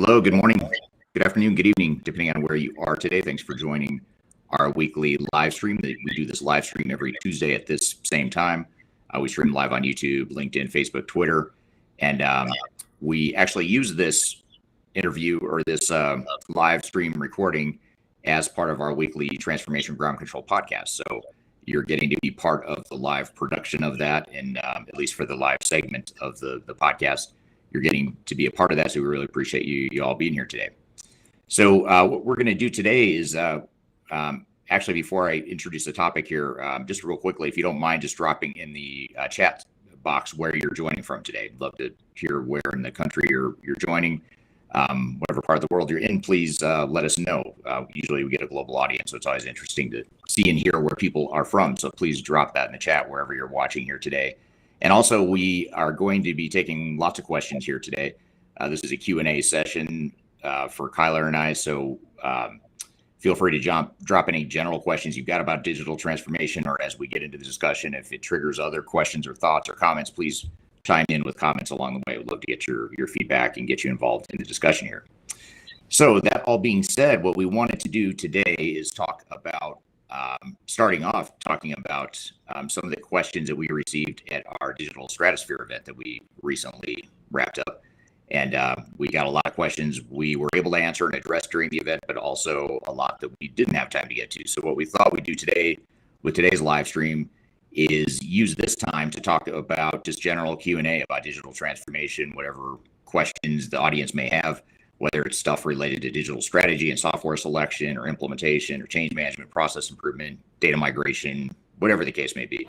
Hello, good morning, good afternoon, good evening, depending on where you are today. Thanks for joining our weekly live stream. We do this live stream every Tuesday at this same time. We stream live on YouTube, LinkedIn, Facebook, Twitter, and we actually use this interview or this live stream recording as part of our weekly Transformation Ground Control podcast. So you're getting to be part of the live production of that, and at least for the live segment of the podcast, you're getting to be a part of that. So we really appreciate you all being here today. So what we're going to do today is actually, before I introduce the topic here, just real quickly, if you don't mind just dropping in the chat box where you're joining from today. I'd love to hear where in the country you're joining. Whatever part of the world you're in, please let us know. Usually we get a global audience, so it's always interesting to see and hear where people are from. So please drop that in the chat wherever you're watching here today. And also, we are going to be taking lots of questions here today. This is a Q&A session for Kyler and I, so feel free to drop any general questions you've got about digital transformation, or as we get into the discussion, if it triggers other questions or thoughts or comments, please chime in with comments along the way. We'd love to get your feedback and get you involved in the discussion here. So that all being said, what we wanted to do today is talk about starting off talking about some of the questions that we received at our Digital Stratosphere event that we recently wrapped up. And we got a lot of questions we were able to answer and address during the event, but also a lot that we didn't have time to get to. So what we thought we'd do today with today's live stream is use this time to talk about just general Q&A about digital transformation, whatever questions the audience may have, whether it's stuff related to digital strategy and software selection or implementation or change management, process improvement, data migration, whatever the case may be.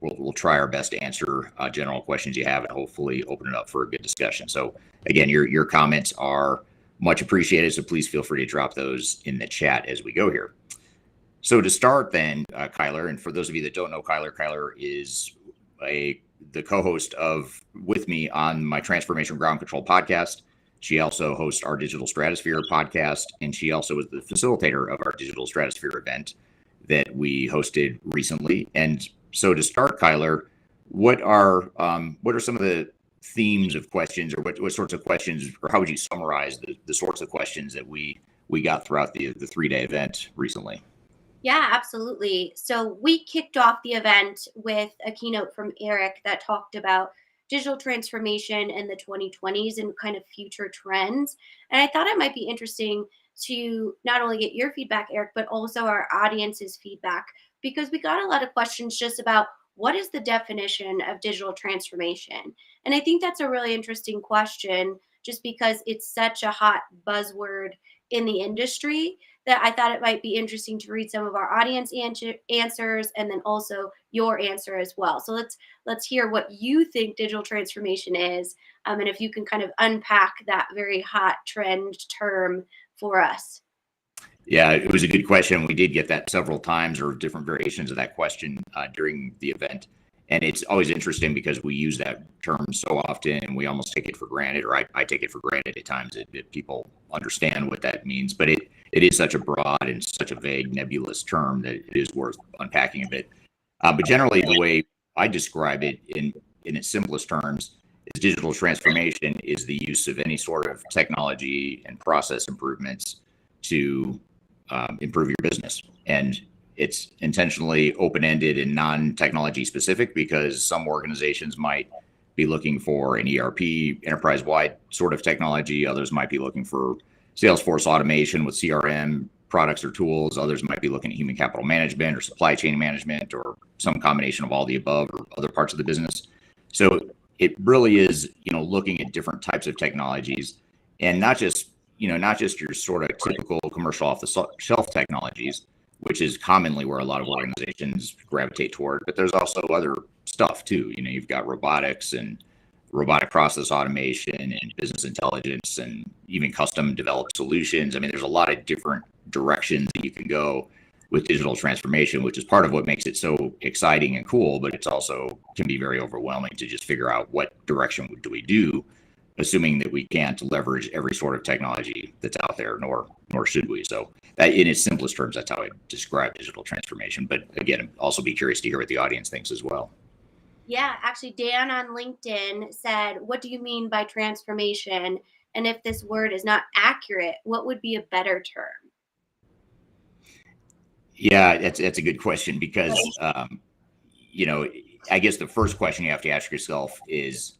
We'll try our best to answer general questions you have and hopefully open it up for a good discussion. So again, your comments are much appreciated, so please feel free to drop those in the chat as we go here. So to start then, Kyler, and for those of you that don't know Kyler is the co-host with me on my Transformation Ground Control podcast. She also hosts our Digital Stratosphere podcast, and she also is the facilitator of our Digital Stratosphere event that we hosted recently. And so to start, Kyler, what are some of the themes of questions, or what sorts of questions, or how would you summarize the sorts of questions that we got throughout the 3-day event recently? Yeah, absolutely. So we kicked off the event with a keynote from Eric that talked about digital transformation in the 2020s and kind of future trends. And I thought it might be interesting to not only get your feedback, Eric, but also our audience's feedback, because we got a lot of questions just about what is the definition of digital transformation. And I think that's a really interesting question, just because it's such a hot buzzword in the industry, that I thought it might be interesting to read some of our audience answers and then also your answer as well. So let's hear what you think digital transformation is, and if you can kind of unpack that very hot trend term for us. Yeah, it was a good question. We did get that several times, or different variations of that question during the event. And it's always interesting because we use that term so often and we almost take it for granted, or I take it for granted at times that people understand what that means. But it is such a broad and such a vague, nebulous term that it is worth unpacking a bit. But generally, the way I describe it in its simplest terms is digital transformation is the use of any sort of technology and process improvements to improve your business. And it's intentionally open-ended and non-technology specific, because some organizations might be looking for an ERP, enterprise-wide sort of technology. Others might be looking for Salesforce automation with CRM products or tools. Others might be looking at human capital management or supply chain management, or some combination of all the above, or other parts of the business. So it really is, looking at different types of technologies, and not just your sort of typical commercial off-the-shelf technologies, which is commonly where a lot of organizations gravitate toward. But there's also other stuff too. You've got robotics and robotic process automation and business intelligence and even custom developed solutions. I mean, there's a lot of different directions that you can go with digital transformation, which is part of what makes it so exciting and cool, but it's also can be very overwhelming to just figure out what direction do we do, assuming that we can't leverage every sort of technology that's out there, nor should we. So that, in its simplest terms, that's how I describe digital transformation. But again, also be curious to hear what the audience thinks as well. Yeah, actually, Dan on LinkedIn said, "What do you mean by transformation? And if this word is not accurate, what would be a better term? Yeah, that's a good question because you know, I guess the first question you have to ask yourself is,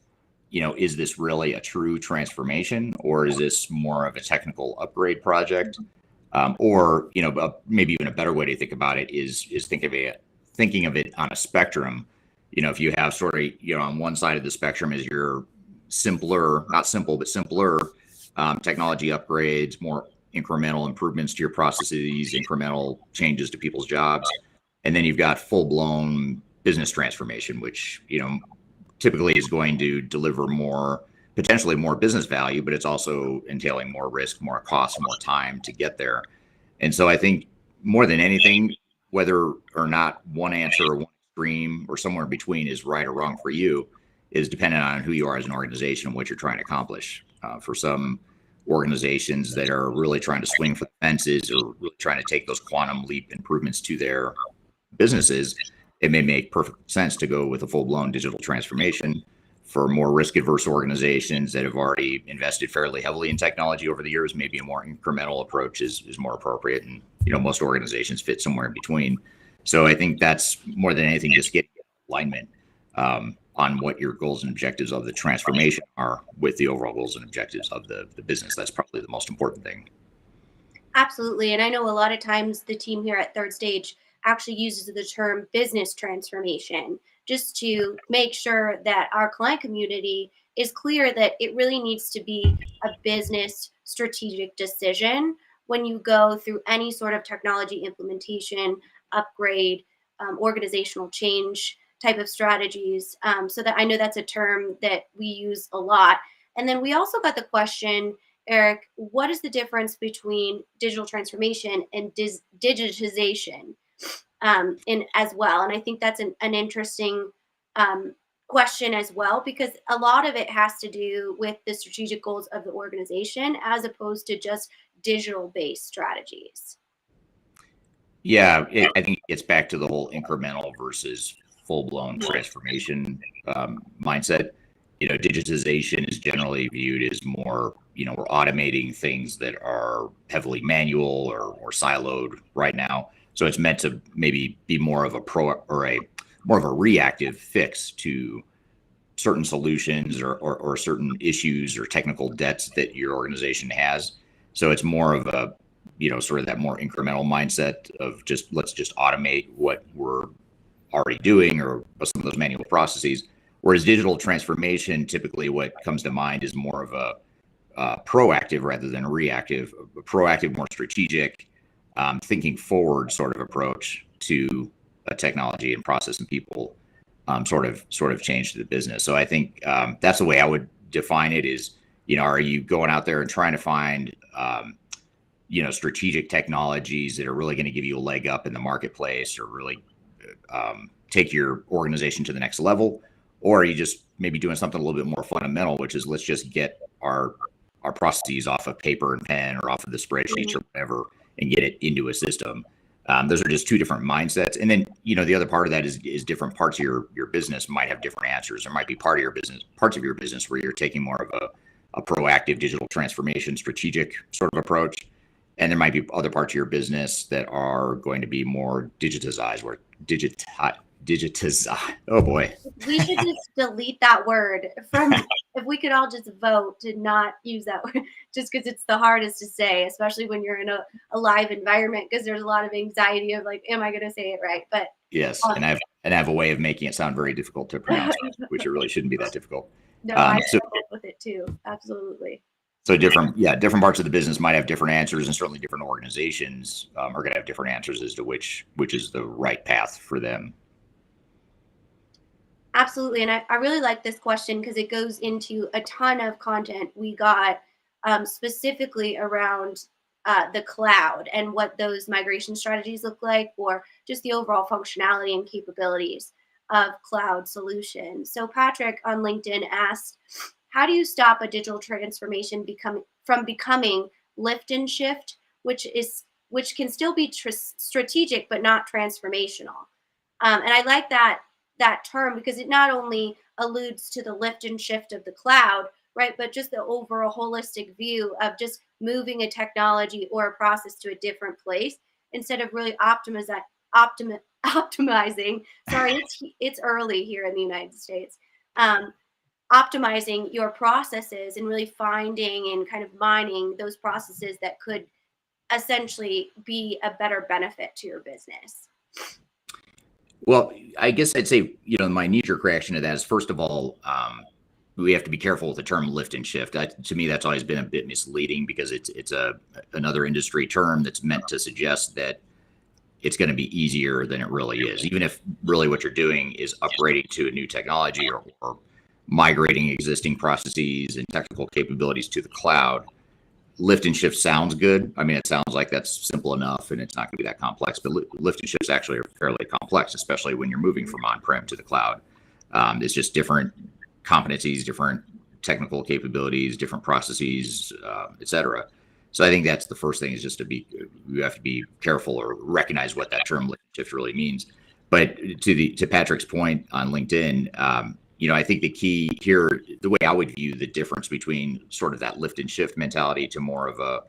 is this really a true transformation, or is this more of a technical upgrade project? Or maybe even a better way to think about it is thinking of it on a spectrum. If you have sort of on one side of the spectrum is your simpler, not simple but simpler technology upgrades, more incremental improvements to your processes, incremental changes to people's jobs, and then you've got full blown business transformation, which typically is going to deliver potentially more business value, but it's also entailing more risk, more cost, more time to get there. And so I think more than anything, whether or not one answer or one extreme or somewhere in between is right or wrong for you is dependent on who you are as an organization and what you're trying to accomplish. For some organizations that are really trying to swing for the fences or really trying to take those quantum leap improvements to their businesses, it may make perfect sense to go with a full-blown digital transformation. For more risk-averse organizations that have already invested fairly heavily in technology over the years, maybe a more incremental approach is more appropriate. And most organizations fit somewhere in between. So I think that's more than anything just getting alignment on what your goals and objectives of the transformation are with the overall goals and objectives of the business. That's probably the most important thing. Absolutely. And I know a lot of times the team here at Third Stage actually uses the term business transformation just to make sure that our client community is clear that it really needs to be a business strategic decision when you go through any sort of technology implementation, upgrade, organizational change type of strategies. So that I know that's a term that we use a lot. And then we also got the question, Eric, what is the difference between digital transformation and digitization in as well? And I think that's an interesting um, question as well, because a lot of it has to do with the strategic goals of the organization as opposed to just digital based strategies. Yeah, I think it gets back to the whole incremental versus full-blown transformation mindset. Digitization is generally viewed as more, we're automating things that are heavily manual or siloed right now. So it's meant to maybe be more of a more of a reactive fix to certain solutions or certain issues or technical debts that your organization has. So it's more of a, sort of that more incremental mindset of let's just automate what we're already doing or some of those manual processes. Whereas digital transformation, typically what comes to mind is more of a proactive rather than a reactive, a proactive, more strategic, thinking forward sort of approach to a technology and process and people sort of change to the business. So I think that's the way I would define it is, are you going out there and trying to find, strategic technologies that are really going to give you a leg up in the marketplace or really take your organization to the next level? Or are you just maybe doing something a little bit more fundamental, which is let's just get our processes off of paper and pen or off of the spreadsheets or whatever and get it into a system? Those are just two different mindsets. And then, the other part of that is different parts of your business might have different answers. There might be parts of your business where you're taking more of a proactive digital transformation, strategic sort of approach. And there might be other parts of your business that are going to be more digitized or digitize. Oh boy. We should just delete that word from, if we could all just vote to not use that word, just because it's the hardest to say, especially when you're in a live environment, because there's a lot of anxiety of like, am I going to say it right? But yes, and I have a way of making it sound very difficult to pronounce, which it really shouldn't be that difficult. No, I struggle with it too. Absolutely. So different parts of the business might have different answers, and certainly different organizations are going to have different answers as to which is the right path for them. Absolutely. And I really like this question because it goes into a ton of content we got specifically around the cloud and what those migration strategies look like, or just the overall functionality and capabilities of cloud solutions. So Patrick on LinkedIn asked, how do you stop a digital transformation from becoming lift and shift, which can still be strategic but not transformational? And I like that term because it not only alludes to the lift and shift of the cloud, right? But just the overall holistic view of just moving a technology or a process to a different place instead of really optimizing. Sorry, it's early here in the United States. Um, Optimizing your processes and really finding and kind of mining those processes that could essentially be a better benefit to your business. Well, I guess I'd say, my knee-jerk reaction to that is, first of all, we have to be careful with the term lift and shift. To me, that's always been a bit misleading because it's another industry term that's meant to suggest that it's going to be easier than it really is. Even if really what you're doing is upgrading to a new technology or migrating existing processes and technical capabilities to the cloud, lift and shift sounds good. I mean, it sounds like that's simple enough and it's not going to be that complex, but lift and shifts actually are fairly complex, especially when you're moving from on-prem to the cloud. It's just different competencies, different technical capabilities, different processes, et cetera. So I think that's the first thing, is just you have to be careful or recognize what that term lift and shift really means. But to Patrick's point on LinkedIn, I think the key here, the way I would view the difference between sort of that lift and shift mentality to more of a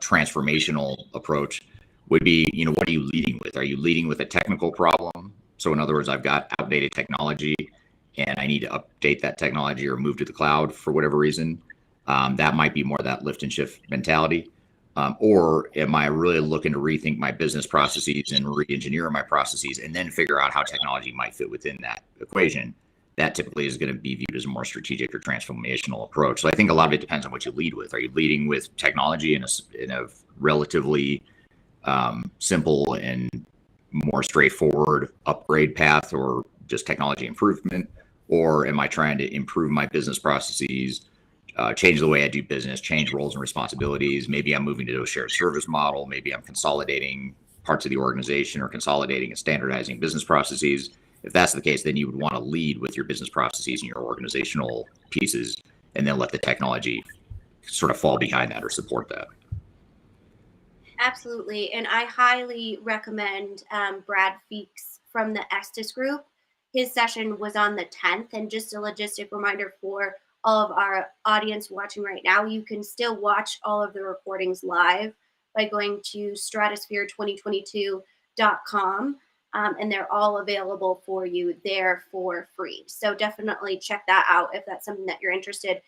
transformational approach would be, what are you leading with? Are you leading with a technical problem? So in other words, I've got outdated technology and I need to update that technology or move to the cloud for whatever reason. That might be more that lift and shift mentality. Or am I really looking to rethink my business processes and re-engineer my processes and then figure out how technology might fit within that equation? That typically is going to be viewed as a more strategic or transformational approach. So I think a lot of it depends on what you lead with. Are you leading with technology in a relatively simple and more straightforward upgrade path, or just technology improvement? Or am I trying to improve my business processes, change the way I do business, change roles and responsibilities? Maybe I'm moving to a shared service model. Maybe I'm consolidating parts of the organization or consolidating and standardizing business processes. If that's the case, then you would want to lead with your business processes and your organizational pieces, and then let the technology sort of fall behind that or support that. Absolutely. And I highly recommend Brad Feeks from the Estes Group. His session was on the 10th. And just a logistic reminder for all of our audience watching right now, you can still watch all of the recordings live by going to stratosphere2022.com. And they're all available for you there for free. So definitely check that out if that's something that you're interested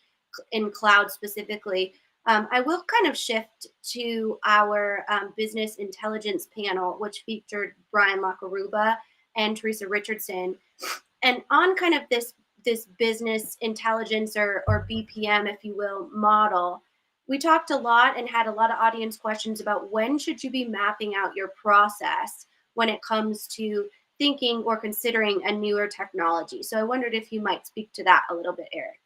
in, cloud specifically. I will kind of shift to our business intelligence panel, which featured Brian Lackaruba and Teresa Richardson. And on kind of this business intelligence or BPM, if you will, model, we talked a lot and had a lot of audience questions about when should you be mapping out your process when it comes to thinking or considering a newer technology. So I wondered if you might speak to that a little bit, Eric.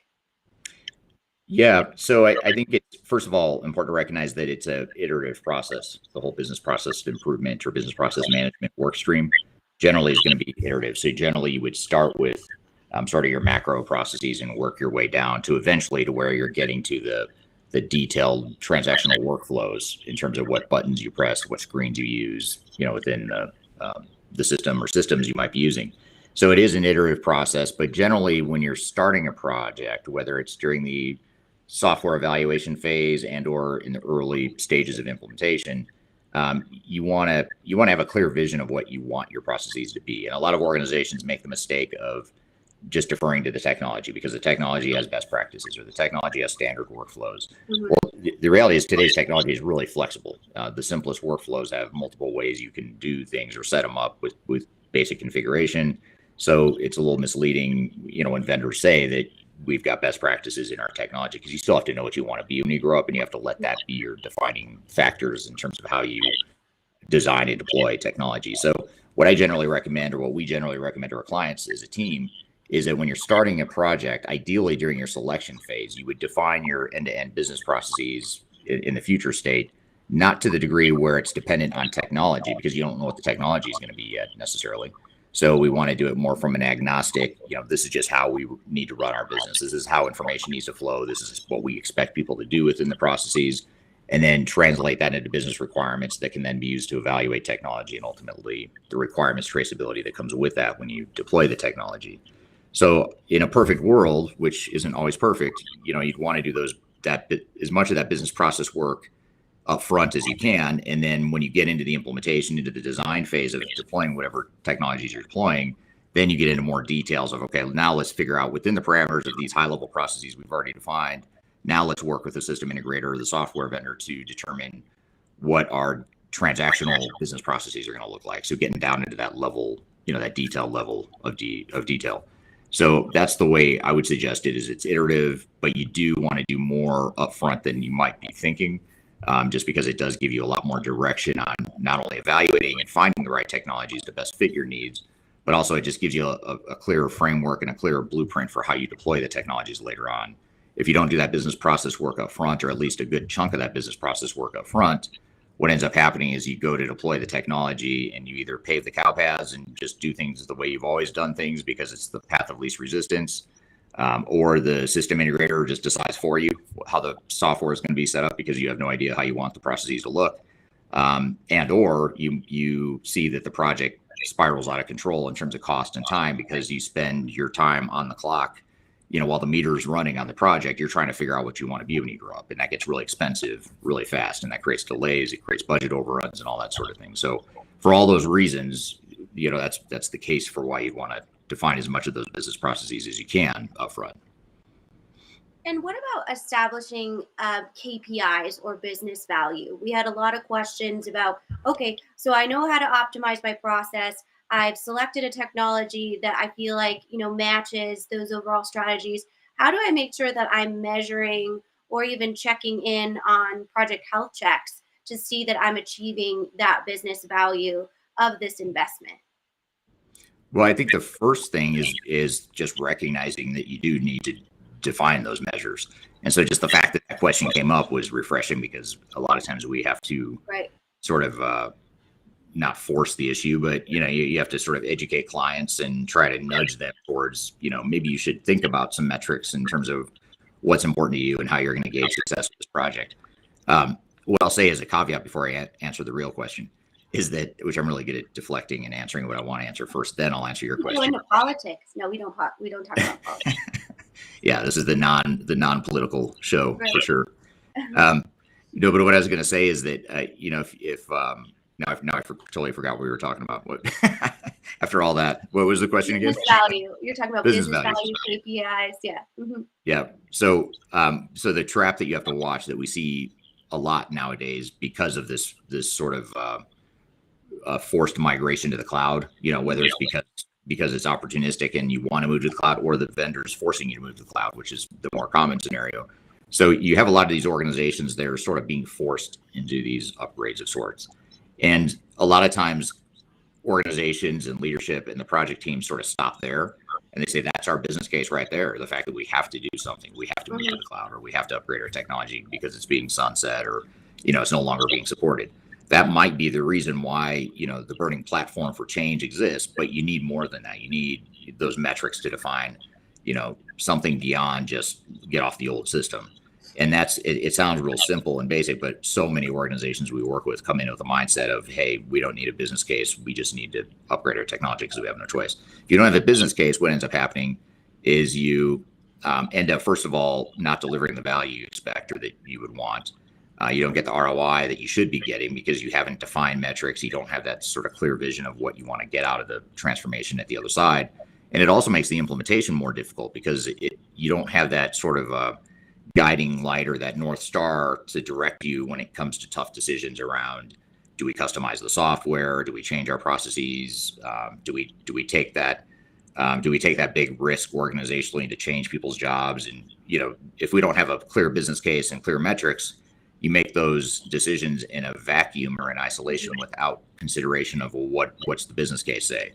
Yeah, so I think it's, first of all, important to recognize that it's an iterative process. The whole business process improvement or business process management work stream generally is going to be iterative. So generally you would start with sort of your macro processes and work your way down to eventually to where you're getting to the detailed transactional workflows in terms of what buttons you press, what screens you use, within the system or systems you might be using. So it is an iterative process, but generally when you're starting a project, whether it's during the software evaluation phase and or in the early stages of implementation, you want to have a clear vision of what you want your processes to be. And a lot of organizations make the mistake of just deferring to the technology because the technology has best practices or the technology has standard workflows. Mm-hmm. Well, the reality is today's technology is really flexible. The simplest workflows have multiple ways you can do things or set them up with basic configuration. So it's a little misleading, when vendors say that we've got best practices in our technology, because you still have to know what you want to be when you grow up, and you have to let that be your defining factors in terms of how you design and deploy technology. So what I generally recommend, or what we generally recommend to our clients as a team, is that when you're starting a project, ideally during your selection phase, you would define your end-to-end business processes in the future state, not to the degree where it's dependent on technology, because you don't know what the technology is going to be yet necessarily. So we want to do it more from an agnostic, this is just how we need to run our business. This is how information needs to flow. This is what we expect people to do within the processes, and then translate that into business requirements that can then be used to evaluate technology and ultimately the requirements traceability that comes with that when you deploy the technology. So in a perfect world, which isn't always perfect, you'd want to do as much of that business process work up front as you can. And then when you get into the implementation, into the design phase of deploying whatever technologies you're deploying, then you get into more details of, okay, now let's figure out within the parameters of these high level processes we've already defined. Now let's work with the system integrator or the software vendor to determine what our transactional business processes are going to look like. So getting down into that level, that detail level of detail. So that's the way I would suggest it. Is it's iterative, but you do want to do more upfront than you might be thinking, just because it does give you a lot more direction on not only evaluating and finding the right technologies to best fit your needs, but also it just gives you a clearer framework and a clearer blueprint for how you deploy the technologies later on. If you don't do that business process work up front, or at least a good chunk of that business process work up front, what ends up happening is you go to deploy the technology and you either pave the cow paths and just do things the way you've always done things because it's the path of least resistance, or the system integrator just decides for you how the software is going to be set up because you have no idea how you want the processes to look, and or you see that the project spirals out of control in terms of cost and time because you spend your time on the clock. While the meter's running on the project, you're trying to figure out what you want to be when you grow up. And that gets really expensive really fast. And that creates delays, it creates budget overruns and all that sort of thing. So for all those reasons, that's the case for why you'd want to define as much of those business processes as you can upfront. And what about establishing KPIs or business value? We had a lot of questions about, okay, so I know how to optimize my process. I've selected a technology that I feel like, matches those overall strategies. How do I make sure that I'm measuring or even checking in on project health checks to see that I'm achieving that business value of this investment? Well, I think the first thing is just recognizing that you do need to define those measures. And so just the fact that that question came up was refreshing because a lot of times we have to sort of not force the issue, but you have to sort of educate clients and try to nudge them towards, maybe you should think about some metrics in terms of what's important to you and how you're going to gauge success with this project. What I'll say as a caveat before I answer the real question is that, which I'm really good at deflecting and answering what I want to answer first, then I'll answer your question. Go into politics. No, we don't talk about politics. Yeah, this is the non-political show for sure. But what I was going to say is that if now I totally forgot what we were talking about. What after all that, what was the question again? Business value. You're talking about business value, KPIs. Yeah. Mm-hmm. Yeah. So the trap that you have to watch that we see a lot nowadays because of this sort of forced migration to the cloud, whether it's because it's opportunistic and you want to move to the cloud, or the vendors forcing you to move to the cloud, which is the more common scenario. So you have a lot of these organizations that are sort of being forced into these upgrades of sorts. And a lot of times organizations and leadership and the project team sort of stop there and they say, that's our business case right there. The fact that we have to do something, we have to move to the cloud, or we have to upgrade our technology because it's being sunset, or, it's no longer being supported. That might be the reason why, the burning platform for change exists, but you need more than that. You need those metrics to define, something beyond just get off the old system. And it sounds real simple and basic, but so many organizations we work with come in with a mindset of, hey, we don't need a business case. We just need to upgrade our technology because we have no choice. If you don't have a business case, what ends up happening is you end up, first of all, not delivering the value you expect or that you would want. You don't get the ROI that you should be getting because you haven't defined metrics. You don't have that sort of clear vision of what you want to get out of the transformation at the other side. And it also makes the implementation more difficult because you don't have that sort of guiding light or that North Star to direct you when it comes to tough decisions around, do we customize the software? Do we change our processes? Do we take that big risk organizationally to change people's jobs? And, if we don't have a clear business case and clear metrics, you make those decisions in a vacuum or in isolation without consideration of, well, what's the business case say?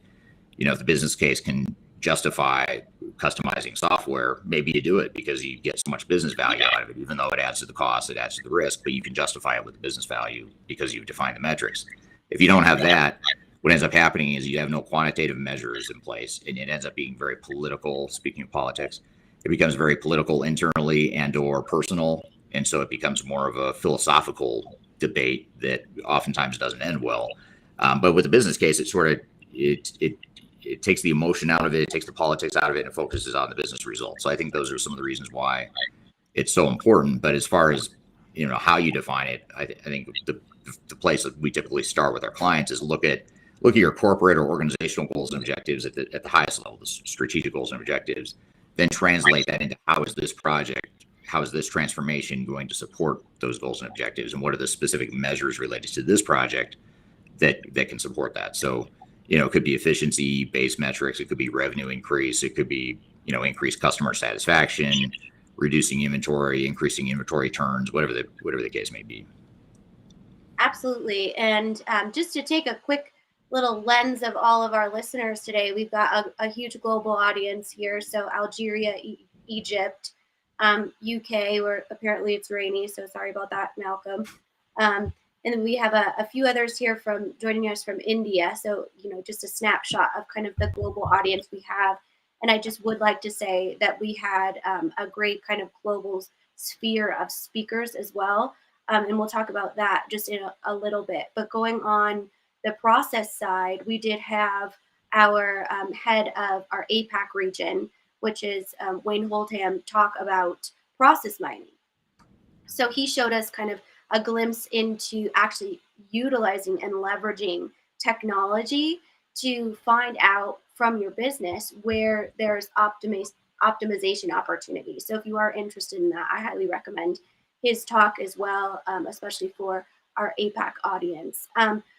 If the business case can justify customizing software, maybe you do it because you get so much business value out of it, even though it adds to the cost, it adds to the risk, but you can justify it with the business value because you've defined the metrics. If you don't have that, what ends up happening is you have no quantitative measures in place, and it ends up being very political. Speaking of politics, it becomes very political internally and or personal. And so it becomes more of a philosophical debate that oftentimes doesn't end well. But with the business case, it it takes the emotion out of it, it takes the politics out of it, and it focuses on the business results. So I think those are some of the reasons why it's so important. But as far as how you define it, I think the place that we typically start with our clients is look at your corporate or organizational goals and objectives at the highest level, the strategic goals and objectives. Then translate that into how is this transformation going to support those goals and objectives, and what are the specific measures related to this project that can support that. So it could be efficiency based metrics, it could be revenue increase, it could be increased customer satisfaction, reducing inventory, increasing inventory turns, whatever the case may be. Absolutely. And just to take a quick little lens of all of our listeners today, we've got a huge global audience here. So Algeria, Egypt, UK, where apparently it's rainy. So sorry about that, Malcolm. And then we have a few others here joining us from India. So, just a snapshot of kind of the global audience we have. And I just would like to say that we had a great kind of global sphere of speakers as well. And we'll talk about that just in a little bit. But going on the process side, we did have our head of our APAC region, which is Wayne Holdham, talk about process mining. So he showed us kind of a glimpse into actually utilizing and leveraging technology to find out from your business where there's optimization opportunities. So if you are interested in that, I highly recommend his talk as well, especially for our APAC audience.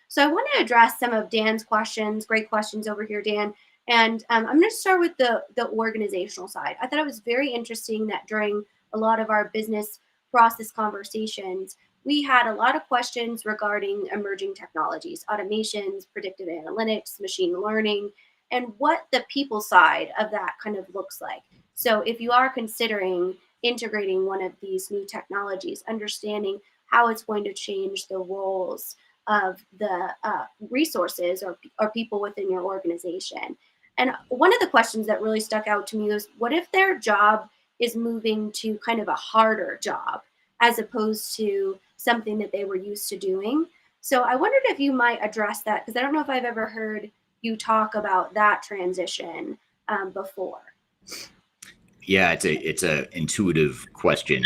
So I want to address some of Dan's questions. Great questions over here, Dan. And I'm going to start with the organizational side. I thought it was very interesting that during a lot of our business process conversations, we had a lot of questions regarding emerging technologies, automations, predictive analytics, machine learning, and what the people side of that kind of looks like. So if you are considering integrating one of these new technologies, understanding how it's going to change the roles of the resources or people within your organization. And one of the questions that really stuck out to me was, what if their job is moving to kind of a harder job as opposed to something that they were used to doing? So I wondered if you might address that, because I don't know if I've ever heard you talk about that transition before. Yeah, it's a intuitive question.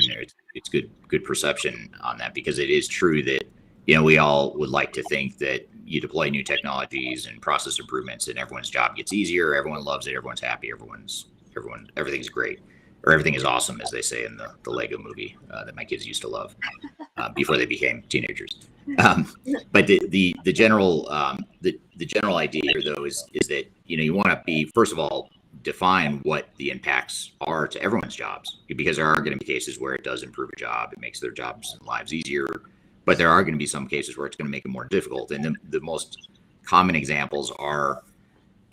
It's good perception on that, because it is true that we all would like to think that you deploy new technologies and process improvements and everyone's job gets easier, everyone loves it, everyone's happy, everything's great, or everything is awesome, as they say in the Lego movie that my kids used to love before they became teenagers. But the general idea here, though, is that you want to be, first of all, define what the impacts are to everyone's jobs, because there are going to be cases where it does improve a job, it makes their jobs and lives easier, but there are going to be some cases where it's going to make it more difficult. And the most common examples are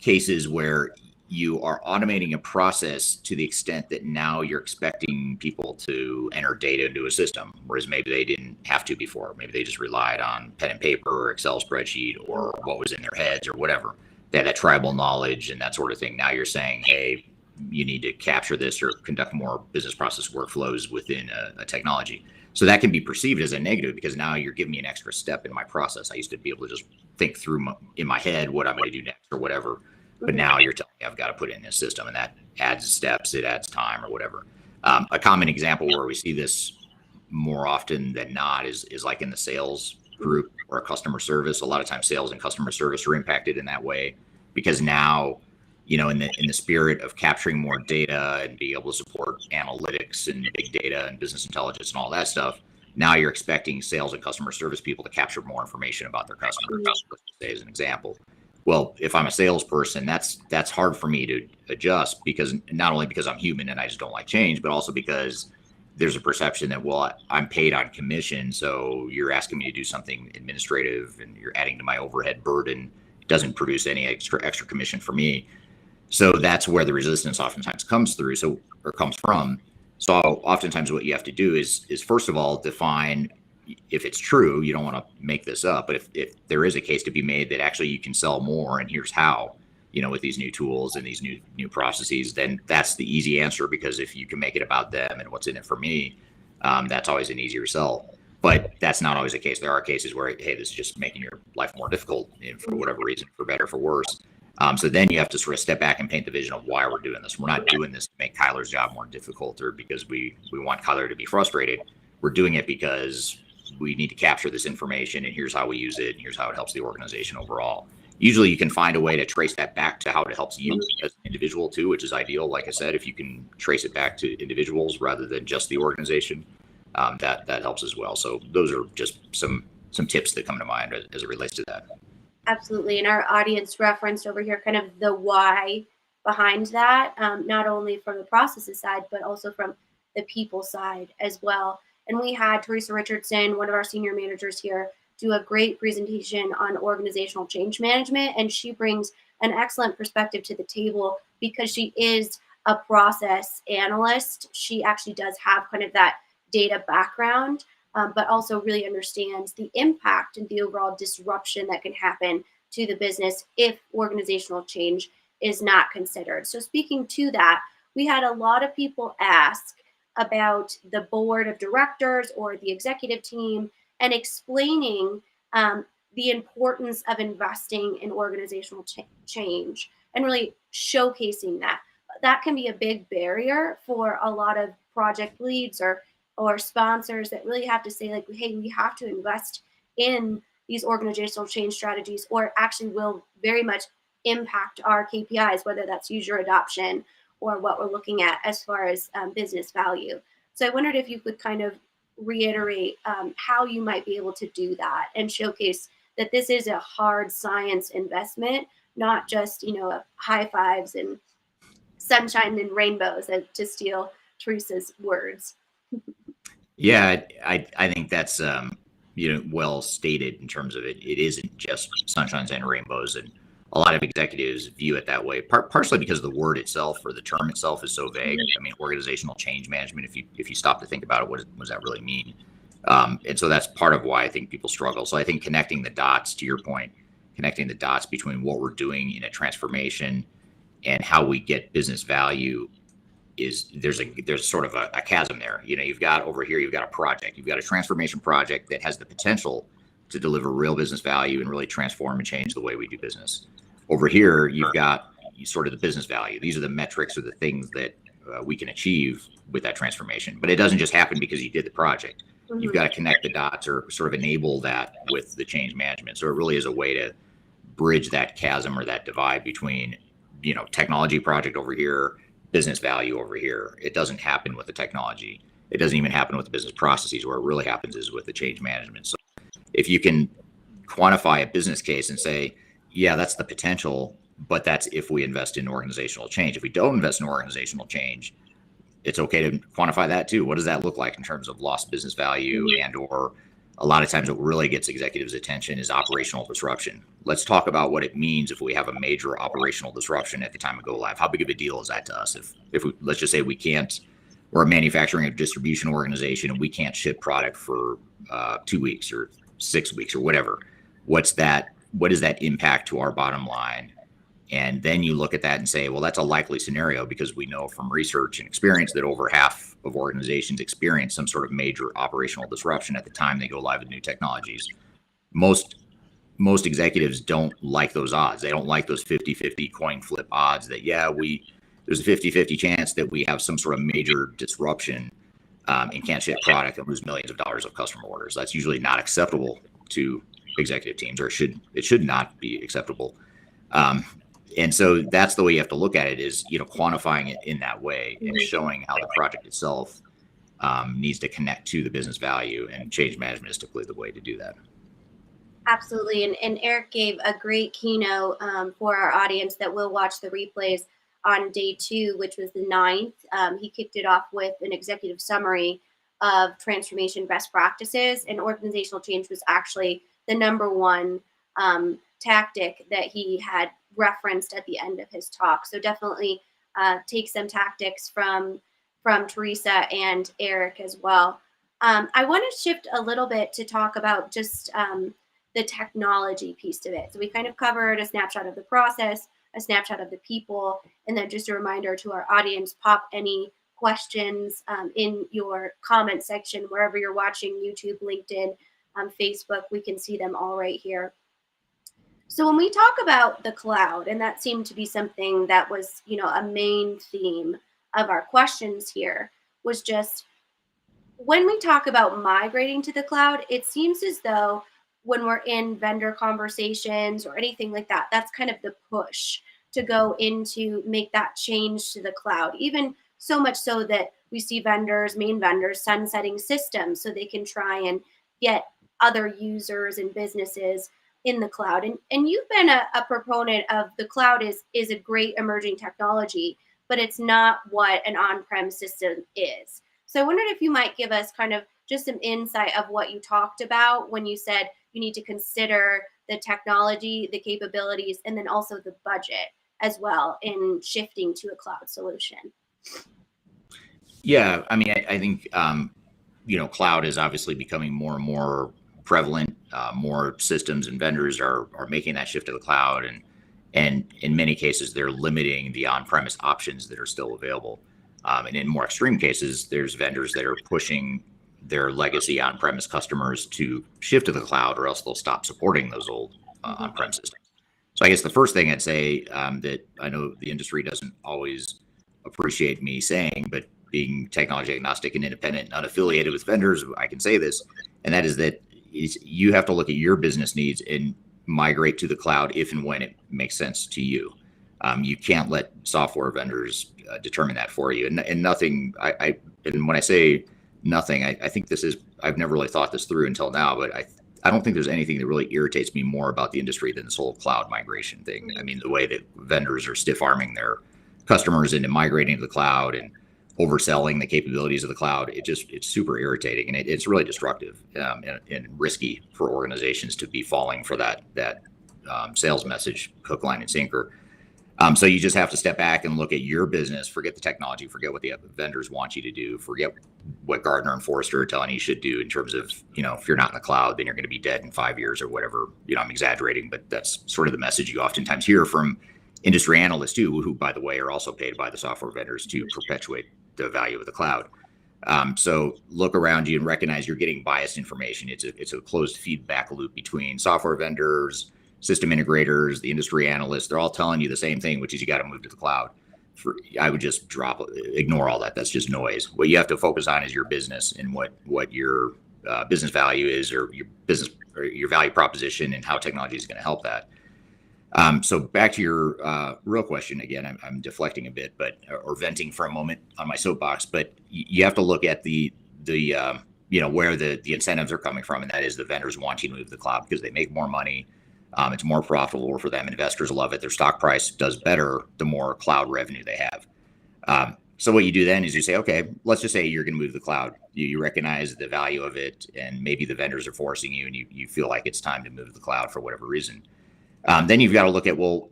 cases where you are automating a process to the extent that now you're expecting people to enter data into a system, whereas maybe they didn't have to before. Maybe they just relied on pen and paper or Excel spreadsheet or what was in their heads or whatever. They had that tribal knowledge and that sort of thing. Now you're saying, hey, you need to capture this or conduct more business process workflows within a technology. So that can be perceived as a negative, because now you're giving me an extra step in my process. I used to be able to just think through in my head what I'm going to do next or whatever. But now you're telling me I've got to put it in this system, and that adds steps, it adds time or whatever. A common example where we see this more often than not is like in the sales group or customer service. A lot of times sales and customer service are impacted in that way, because now, in the spirit of capturing more data and being able to support analytics and big data and business intelligence and all that stuff, now you're expecting sales and customer service people to capture more information about their customers, let's say as an example. Well, if I'm a salesperson, that's hard for me to adjust, because not only because I'm human and I just don't like change, but also because there's a perception that, well, I'm paid on commission, so you're asking me to do something administrative and you're adding to my overhead burden. It doesn't produce any extra commission for me. So that's where the resistance oftentimes comes from. So oftentimes what you have to do is first of all, define if it's true. You don't want to make this up, but if there is a case to be made that actually you can sell more, and here's how, with these new tools and these new processes, then that's the easy answer, because if you can make it about them and what's in it for me, that's always an easier sell. But that's not always the case. There are cases where, hey, this is just making your life more difficult, for whatever reason, for better, for worse. So then you have to sort of step back and paint the vision of why we're doing this. We're not doing this to make Kyler's job more difficult or because we want Kyler to be frustrated. We're doing it because we need to capture this information, and here's how we use it, and here's how it helps the organization overall. Usually you can find a way to trace that back to how it helps you as an individual too, which is ideal. Like I said, if you can trace it back to individuals rather than just the organization, that helps as well. So those are just some tips that come to mind as it relates to that. Absolutely. And our audience referenced over here kind of the why behind that, not only from the processes side, but also from the people side as well. And we had Teresa Richardson, one of our senior managers here, do a great presentation on organizational change management. And she brings an excellent perspective to the table because she is a process analyst. She actually does have kind of that data background, but also really understands the impact and the overall disruption that can happen to the business if organizational change is not considered. So speaking to that, we had a lot of people ask about the board of directors or the executive team and explaining the importance of investing in organizational change and really showcasing that. That can be a big barrier for a lot of project leads or sponsors that really have to say like, hey, we have to invest in these organizational change strategies or it actually will very much impact our KPIs, whether that's user adoption or what we're looking at as far as business value. So I wondered if you could kind of reiterate how you might be able to do that and showcase that this is a hard science investment, not just, high fives and sunshine and rainbows, to steal Teresa's words. Yeah, I think that's well stated in terms of it. It isn't just sunshines and rainbows, and a lot of executives view it that way. Partially because the word itself or the term itself is so vague. I mean, organizational change management. If you stop to think about it, what does that really mean? And so that's part of why I think people struggle. So I think connecting the dots, to your point, connecting the dots between what we're doing in a transformation and how we get business value is there's sort of a chasm there. You've got over here, you've got a project, you've got a transformation project that has the potential to deliver real business value and really transform and change the way we do business. Over here, you've got sort of the business value. These are the metrics or the things that we can achieve with that transformation. But it doesn't just happen because you did the project. You've got to connect the dots or sort of enable that with the change management. So it really is a way to bridge that chasm or that divide between, technology project over here, business value over here. It doesn't happen with the technology. It doesn't even happen with the business processes. Where it really happens is with the change management. So if you can quantify a business case and say, yeah, that's the potential, but that's if we invest in organizational change. If we don't invest in organizational change, it's okay to quantify that too. What does that look like in terms of lost business value and or a lot of times what really gets executives' attention is operational disruption. Let's talk about what it means if we have a major operational disruption at the time of go live. How big of a deal is that to us? If we, let's just say we're a manufacturing or distribution organization and we can't ship product for 2 weeks or 6 weeks or whatever. What is that impact to our bottom line? And then you look at that and say, well, that's a likely scenario because we know from research and experience that over half of organizations experience some sort of major operational disruption at the time they go live with new technologies. Most executives don't like those odds. They don't like those 50-50 coin flip odds that, there's a 50-50 chance that we have some sort of major disruption and can't ship product and lose millions of dollars of customer orders. That's usually not acceptable to executive teams, or it should not be acceptable. And so that's the way you have to look at it is, quantifying it in that way and showing how the project itself needs to connect to the business value, and change management is typically the way to do that. Absolutely. And Eric gave a great keynote for our audience that will watch the replays on day 2, which was the 9th. He kicked it off with an executive summary of transformation best practices, and organizational change was actually the number one tactic that he had referenced at the end of his talk. So definitely take some tactics from Teresa and Eric as well. I want to shift a little bit to talk about just the technology piece of it. So we kind of covered a snapshot of the process, a snapshot of the people, and then just a reminder to our audience, pop any questions in your comment section, wherever you're watching, YouTube, LinkedIn, Facebook, we can see them all right here. So when we talk about the cloud, and that seemed to be something that was, a main theme of our questions here, was just when we talk about migrating to the cloud, it seems as though when we're in vendor conversations or anything like that, that's kind of the push to go into make that change to the cloud. Even so much so that we see main vendors, sunsetting systems so they can try and get other users and businesses in the cloud. And you've been a proponent of the cloud is a great emerging technology, but it's not what an on-prem system is. So I wondered if you might give us kind of just some insight of what you talked about when you said you need to consider the technology, the capabilities, and then also the budget as well in shifting to a cloud solution. Yeah, I mean, I think cloud is obviously becoming more and more prevalent. More systems and vendors are making that shift to the cloud, and in many cases, they're limiting the on-premise options that are still available. And in more extreme cases, there's vendors that are pushing their legacy on-premise customers to shift to the cloud, or else they'll stop supporting those old Mhm. on-prem systems. So I guess the first thing I'd say that I know the industry doesn't always appreciate me saying, but being technology agnostic and independent and unaffiliated with vendors, I can say this, and that is that you have to look at your business needs and migrate to the cloud if and when it makes sense to you. You can't let software vendors determine that for you. And nothing, and when I say nothing, I think this is, I've never really thought this through until now, but I don't think there's anything that really irritates me more about the industry than this whole cloud migration thing. I Mhm. mean, the way that vendors are stiff arming their customers into migrating to the cloud and overselling the capabilities of the cloud, it's super irritating, and it's really destructive, and risky for organizations to be falling for that sales message hook, line, and sinker. So you just have to step back and look at your business, forget the technology, forget what the vendors want you to do, forget what Gartner and Forrester are telling you should do in terms of, if you're not in the cloud, then you're going to be dead in 5 years or whatever. I'm exaggerating, but that's sort of the message you oftentimes hear from industry analysts too, who, by the way, are also paid by the software vendors to perpetuate the value of the cloud. So look around you and recognize you're getting biased information. It's a closed feedback loop between software vendors, system integrators, the industry analysts. They're all telling you the same thing, which is you got to move to the cloud. I would just ignore all that. That's just noise. What you have to focus on is your business and what your business value is, or your business or your value proposition, and how technology is going to help that. So back to your real question again. I'm deflecting a bit, or venting for a moment on my soapbox. But you have to look at the where the incentives are coming from, and that is the vendors want you to move to the cloud because they make more money. It's more profitable for them. Investors love it. Their stock price does better the more cloud revenue they have. So what you do then is you say, okay, let's just say you're going to move to the cloud. You recognize the value of it, and maybe the vendors are forcing you, and you feel like it's time to move to the cloud for whatever reason. Then you've got to look at, well,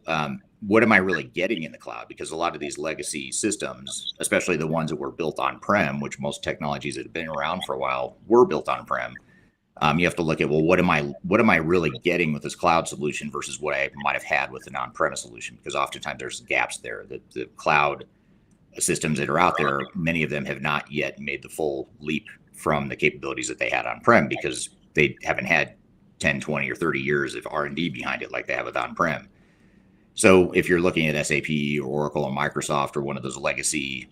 what am I really getting in the cloud? Because a lot of these legacy systems, especially the ones that were built on-prem, which most technologies that have been around for a while were built on-prem, you have to look at, well, what am I really getting with this cloud solution versus what I might have had with an on-premise solution? Because oftentimes there's gaps there. The cloud systems that are out there, many of them have not yet made the full leap from the capabilities that they had on-prem because they haven't had 10, 20, or 30 years of R&D behind it like they have with on-prem. So if you're looking at SAP or Oracle or Microsoft or one of those legacy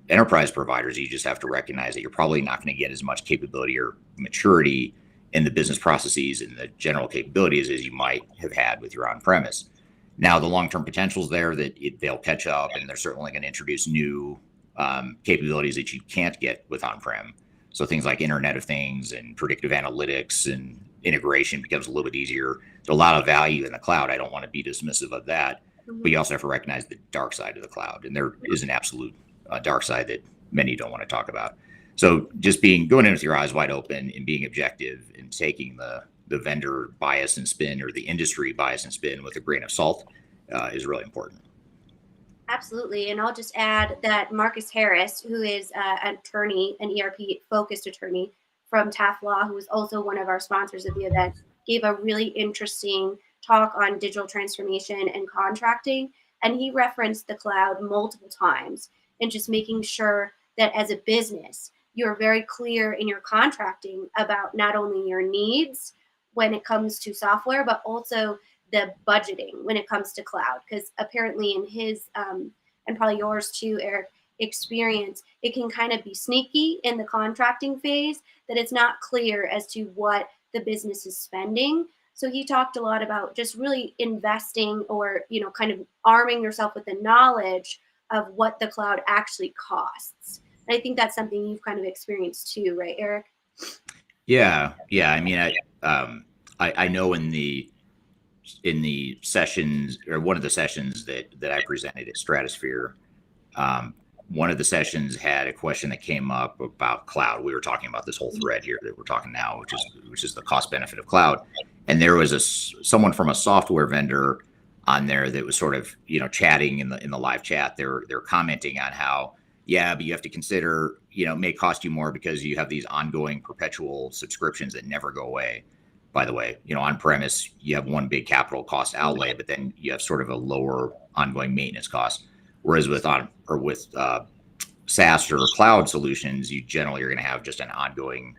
enterprise providers, you just have to recognize that you're probably not going to get as much capability or maturity in the business processes and the general capabilities as you might have had with your on-premise. Now, the long-term potential is there that they'll catch up, and they're certainly going to introduce new capabilities that you can't get with on-prem. So things like Internet of Things and predictive analytics and integration becomes a little bit easier. There's a lot of value in the cloud. I don't want to be dismissive of that, but you also have to recognize the dark side of the cloud, and there is an absolute dark side that many don't want to talk about. So just going in with your eyes wide open and being objective and taking the vendor bias and spin, or the industry bias and spin, with a grain of salt is really important. Absolutely. And I'll just add that Marcus Harris, who is an attorney, an ERP focused attorney from Taft Law, who is also one of our sponsors of the event, gave a really interesting talk on digital transformation and contracting. And he referenced the cloud multiple times, and just making sure that as a business, you're very clear in your contracting about not only your needs when it comes to software, but also the budgeting when it comes to cloud, because apparently in his and probably yours too, Eric, experience, it can kind of be sneaky in the contracting phase, that it's not clear as to what the business is spending. So he talked a lot about just really investing, or kind of arming yourself with the knowledge of what the cloud actually costs. And I think that's something you've kind of experienced too, right, Eric? Yeah. I mean, I know in the sessions, or one of the sessions that I presented at Stratosphere, one of the sessions had a question that came up about cloud. We were talking about this whole thread here that we're talking now, which is the cost benefit of cloud. And there was someone from a software vendor on there that was sort of chatting in the live chat. They're commenting on how, yeah, but you have to consider, it may cost you more because you have these ongoing perpetual subscriptions that never go away. By the way, on premise, you have one big capital cost outlay, but then you have sort of a lower ongoing maintenance cost. Whereas with SaaS or cloud solutions, you generally are going to have just an ongoing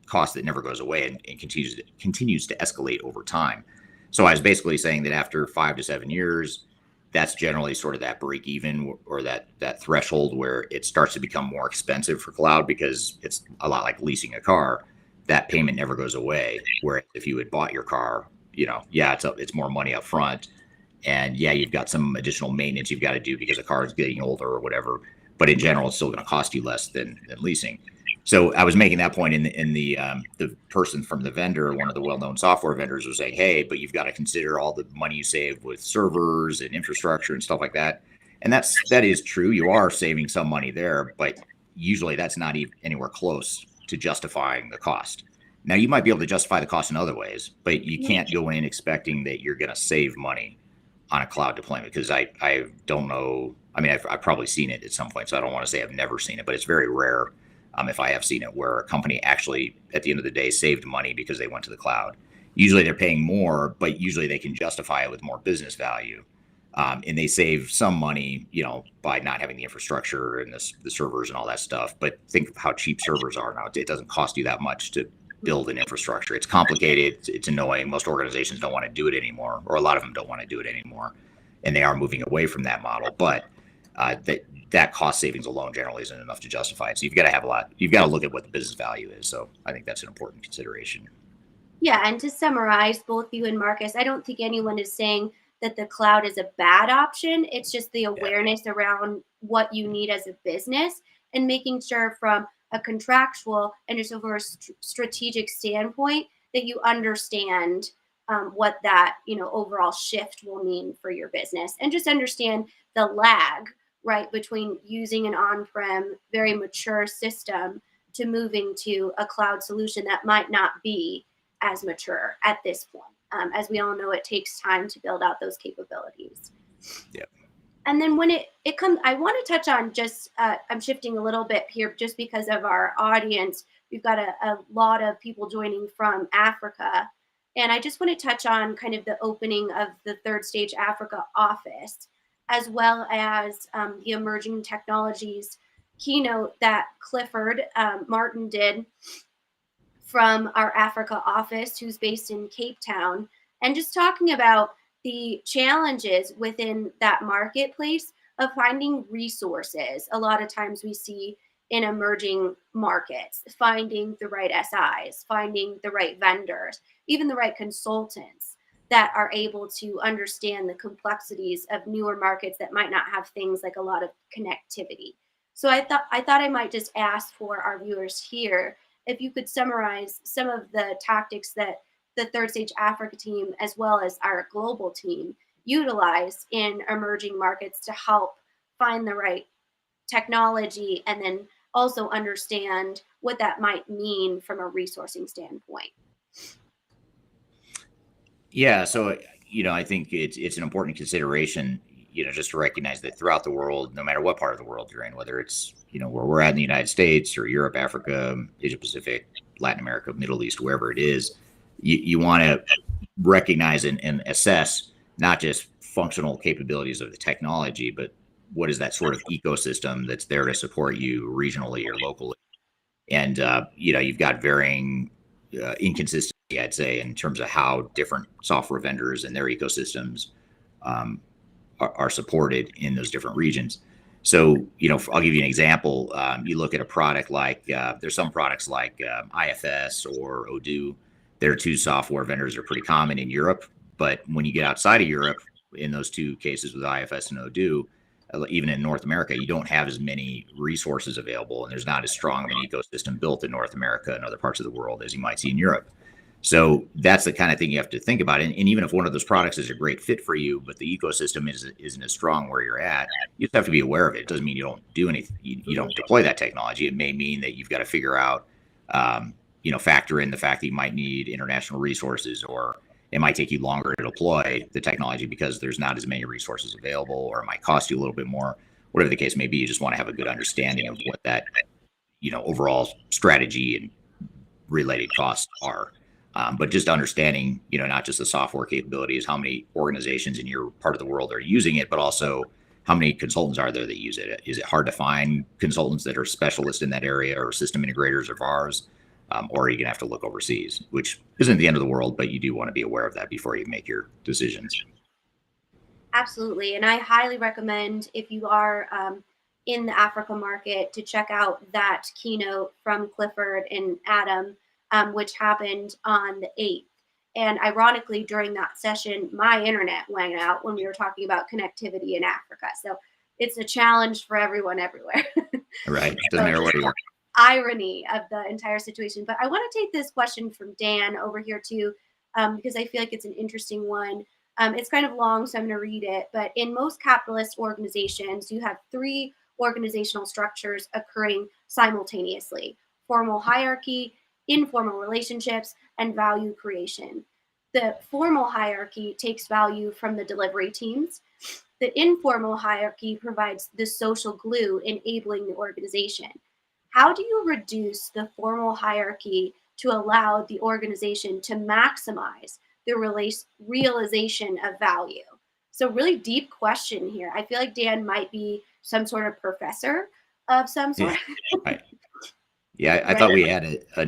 cost that never goes away and continues to escalate over time. So I was basically saying that after 5 to 7 years, that's generally sort of that break even, or that threshold where it starts to become more expensive for cloud, because it's a lot like leasing a car. That payment never goes away. Where if you had bought your car, it's more money up front, and you've got some additional maintenance you've got to do because the car is getting older or whatever. But in general, it's still going to cost you less than leasing. So I was making that point in the person from the vendor, one of the well-known software vendors, was saying, hey, but you've got to consider all the money you save with servers and infrastructure and stuff like that. And that is true. You are saving some money there, but usually that's not even anywhere close to justifying the cost. Now, you might be able to justify the cost in other ways, but you can't go in expecting that you're going to save money on a cloud deployment, because I don't know. I mean, I've probably seen it at some point, so I don't want to say I've never seen it, but it's very rare, if I have seen it, where a company actually, at the end of the day, saved money because they went to the cloud. Usually they're paying more, but usually they can justify it with more business value. And they save some money, by not having the infrastructure and the servers and all that stuff. But think of how cheap servers are now. It doesn't cost you that much to build an infrastructure. It's complicated. It's annoying. Most organizations don't want to do it anymore, or a lot of them don't want to do it anymore. And they are moving away from that model. But that cost savings alone generally isn't enough to justify it. So you've got to look at what the business value is. So I think that's an important consideration. Yeah, and to summarize, both you and Marcus, I don't think anyone is saying that the cloud is a bad option. It's just the awareness around what you need as a business, and making sure from a contractual and just over a strategic standpoint that you understand what that overall shift will mean for your business, and just understand the lag, right, between using an on-prem, very mature system to moving to a cloud solution that might not be as mature at this point. As we all know, it takes time to build out those capabilities. Yeah. And then when it comes, I want to touch on just, I'm shifting a little bit here just because of our audience. We've got a lot of people joining from Africa. And I just want to touch on kind of the opening of the Third Stage Africa office, as well as the emerging technologies keynote that Clifford Martin did from our Africa office, who's based in Cape Town, and just talking about the challenges within that marketplace of finding resources. A lot of times we see in emerging markets, finding the right SIs, finding the right vendors, even the right consultants that are able to understand the complexities of newer markets that might not have things like a lot of connectivity. So I thought I might just ask for our viewers here if you could summarize some of the tactics that the Third Stage Africa team, as well as our global team, utilize in emerging markets to help find the right technology, and then also understand what that might mean from a resourcing standpoint. Yeah. So, I think it's an important consideration, just to recognize that throughout the world, no matter what part of the world you're in, whether it's, where we're at in the United States or Europe, Africa, Asia Pacific, Latin America, Middle East, wherever it is, you want to recognize and assess not just functional capabilities of the technology, but what is that sort of ecosystem that's there to support you regionally or locally. And, you've got varying inconsistent I'd say, in terms of how different software vendors and their ecosystems are supported in those different regions. So, I'll give you an example. You look at a product like, there's some products like IFS or Odoo. Their two software vendors are pretty common in Europe. But when you get outside of Europe, in those two cases with IFS and Odoo, even in North America, you don't have as many resources available, and there's not as strong of an ecosystem built in North America and other parts of the world as you might see in Europe. So that's the kind of thing you have to think about. And even if one of those products is a great fit for you, but the ecosystem isn't as strong where you're at, you just have to be aware of it. It doesn't mean you don't do anything. You don't deploy that technology. It may mean that you've got to figure out, factor in the fact that you might need international resources, or it might take you longer to deploy the technology because there's not as many resources available, or it might cost you a little bit more. Whatever the case may be, you just want to have a good understanding of what that, overall strategy and related costs are. But just understanding, not just the software capabilities, how many organizations in your part of the world are using it, but also how many consultants are there that use it. Is it hard to find consultants that are specialists in that area, or system integrators of ours? Or are you going to have to look overseas, which isn't the end of the world, but you do want to be aware of that before you make your decisions. Absolutely. And I highly recommend, if you are in the Africa market, to check out that keynote from Clifford and Adam, which happened on the 8th. And ironically, during that session, my internet went out when we were talking about connectivity in Africa. So it's a challenge for everyone everywhere. Right. Doesn't matter where you are. Irony of the entire situation. But I want to take this question from Dan over here too, because I feel like it's an interesting one. It's kind of long, so I'm going to read it. But in most capitalist organizations, you have three organizational structures occurring simultaneously: formal hierarchy, informal relationships, and value creation. The formal hierarchy takes value from the delivery teams. The informal hierarchy provides the social glue enabling the organization. How do you reduce the formal hierarchy to allow the organization to maximize the realization of value? So really deep question here. I feel like Dan might be some sort of professor of some sort. Yeah, right. Yeah, I thought we had a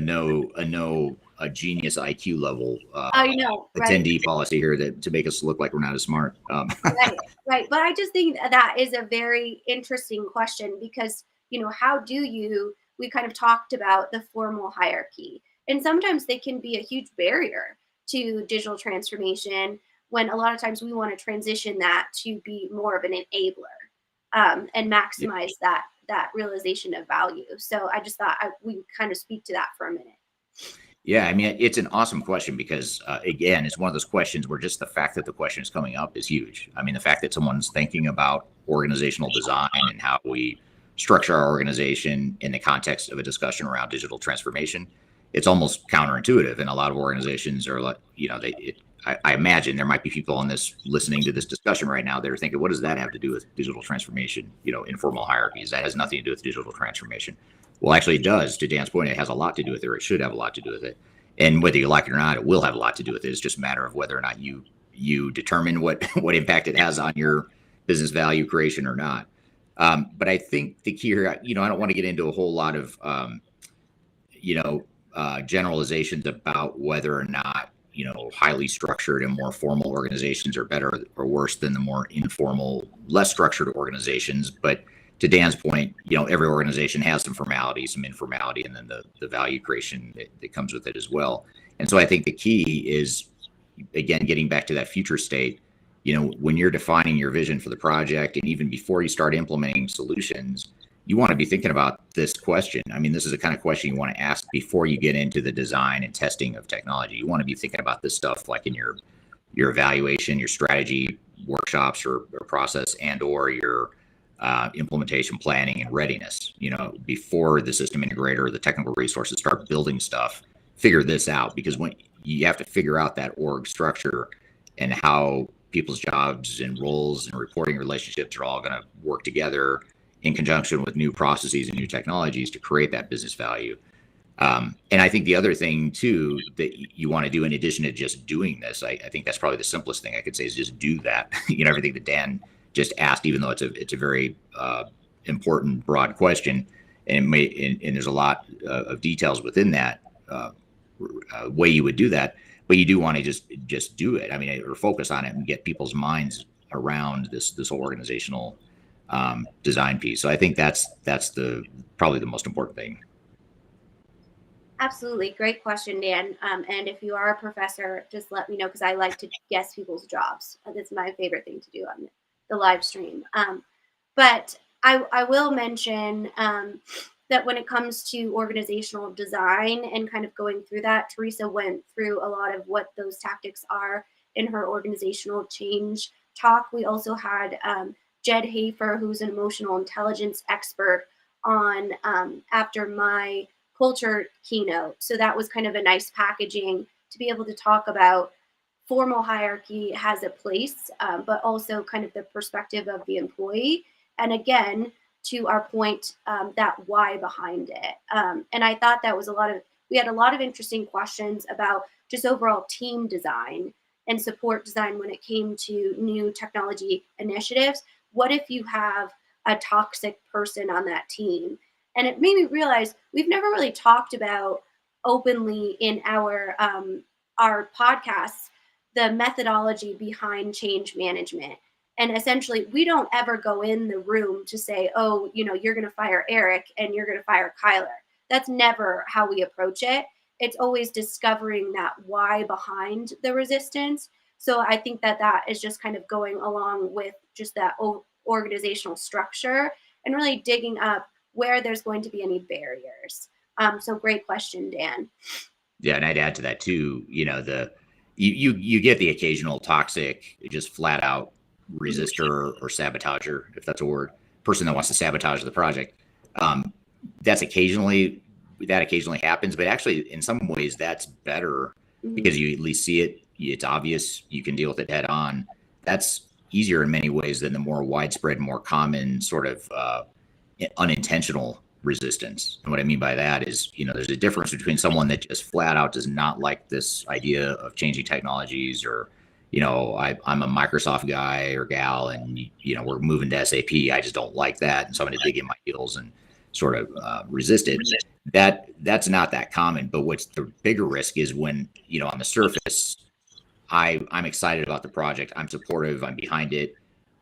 genius IQ level I know, right? attendee policy here to make us look like we're not as smart. Right. But I just think that is a very interesting question, because, how do we kind of talked about the formal hierarchy, and sometimes they can be a huge barrier to digital transformation, when a lot of times we want to transition that to be more of an enabler, and maximize that realization of value. So I just thought we kind of speak to that for a minute. Yeah, I mean, it's an awesome question because, again, it's one of those questions where just the fact that the question is coming up is huge. I mean, the fact that someone's thinking about organizational design and how we structure our organization in the context of a discussion around digital transformation, it's almost counterintuitive. And a lot of organizations are like, I imagine there might be people on this listening to this discussion right now that are thinking, what does that have to do with digital transformation? Informal hierarchies, that has nothing to do with digital transformation. Well, actually, it does. To Dan's point, it has a lot to do with it, or it should have a lot to do with it. And whether you like it or not, it will have a lot to do with it. It's just a matter of whether or not you determine what impact it has on your business value creation or not. But I think the key here, I don't want to get into a whole lot of, generalizations about whether or not, highly structured and more formal organizations are better or worse than the more informal, less structured organizations. But to Dan's point, every organization has some formality, some informality, and then the value creation that comes with it as well. And so I think the key is, again, getting back to that future state, when you're defining your vision for the project, and even before you start implementing solutions, you want to be thinking about this question. I mean, this is the kind of question you want to ask before you get into the design and testing of technology. You want to be thinking about this stuff like in your evaluation, your strategy workshops or process, and or your implementation planning and readiness. Before the system integrator or the technical resources start building stuff, figure this out, because when you have to figure out that org structure and how people's jobs and roles and reporting relationships are all going to work together in conjunction with new processes and new technologies to create that business value. And I think the other thing too that you want to do, in addition to just doing this, I think that's probably the simplest thing I could say, is just do that. Everything that Dan just asked, even though it's a very important, broad question, and there's a lot of details within that. way you would do that, but you do want to just do it. I mean, or focus on it and get people's minds around this whole organizational design piece. So I think that's the probably the most important thing. Absolutely. Great question, Dan. And if you are a professor, just let me know because I like to guess people's jobs. That's my favorite thing to do on the live stream. But I will mention that when it comes to organizational design and kind of going through that, Teresa went through a lot of what those tactics are in her organizational change talk. We also had Jed Hafer, who's an emotional intelligence expert, on after my culture keynote. So that was kind of a nice packaging to be able to talk about formal hierarchy has a place, but also kind of the perspective of the employee. And again, to our point, that why behind it. And I thought that was we had a lot of interesting questions about just overall team design and support design when it came to new technology initiatives. What if you have a toxic person on that team? And it made me realize we've never really talked about openly in our podcasts the methodology behind change management. And essentially, we don't ever go in the room to say, oh, you're going to fire Eric and you're going to fire Kyler. That's never how we approach it. It's always discovering that why behind the resistance. So I think that is just kind of going along with just that organizational structure and really digging up where there's going to be any barriers. So great question, Dan. Yeah, and I'd add to that too. You get the occasional toxic, just flat out resistor or sabotager, if that's a word, person that wants to sabotage the project. Um, that occasionally happens, but actually, in some ways, that's better because you at least see it. It's obvious. You can deal with it head on. That's easier in many ways than the more widespread, more common sort of unintentional resistance. And what I mean by that is, there's a difference between someone that just flat out does not like this idea of changing technologies, or, I'm a Microsoft guy or gal, and, we're moving to SAP. I just don't like that. And so I'm going to dig in my heels and sort of resist it. That's not that common. But what's the bigger risk is when, on the surface, I'm excited about the project. I'm supportive. I'm behind it.